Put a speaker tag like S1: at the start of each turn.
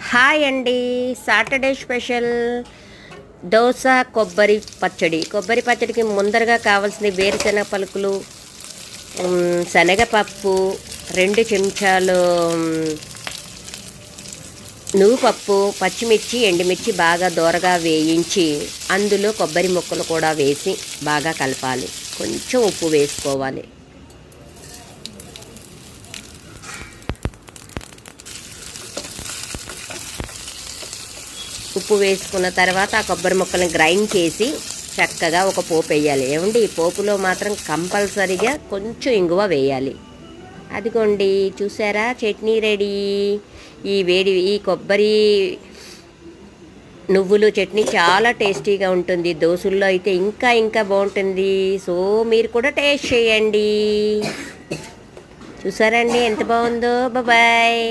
S1: Hi అండి. Saturday special dosa కొబ్బరి పచ్చడికి ముందరగా కావాల్సిన వేరుశెనగ పలుకులు, శనగపప్పు, 2 చెంచాలు నువ్వుపప్పు, పచ్చిమిర్చి, ఎండుమిర్చి బాగా దోరగా వేయించి అందులో కొబ్బరి ముక్కలు కూడా వేసి బాగా కలపాలి. కొంచెం ఉప్పు వేసుకోవాలి. ఉప్పు వేసుకున్న తర్వాత ఆ కొబ్బరి ముక్కల్ని గ్రైండ్ చేసి చక్కగా ఒక పోపు వేయాలి. ఏమండి, ఈ పోపులో మాత్రం కంపల్సరీగా కొంచెం ఇంగువ వేయాలి. అదిగోండి, చూసారా, చట్నీ రెడీ. ఈ కొబ్బరి నువ్వులు చట్నీ చాలా టేస్టీగా ఉంటుంది. దోశల్లో అయితే ఇంకా బాగుంటుంది. సో మీరు కూడా టేస్ట్ చేయండి. చూసారండి ఎంత బాగుందో. బాయ్.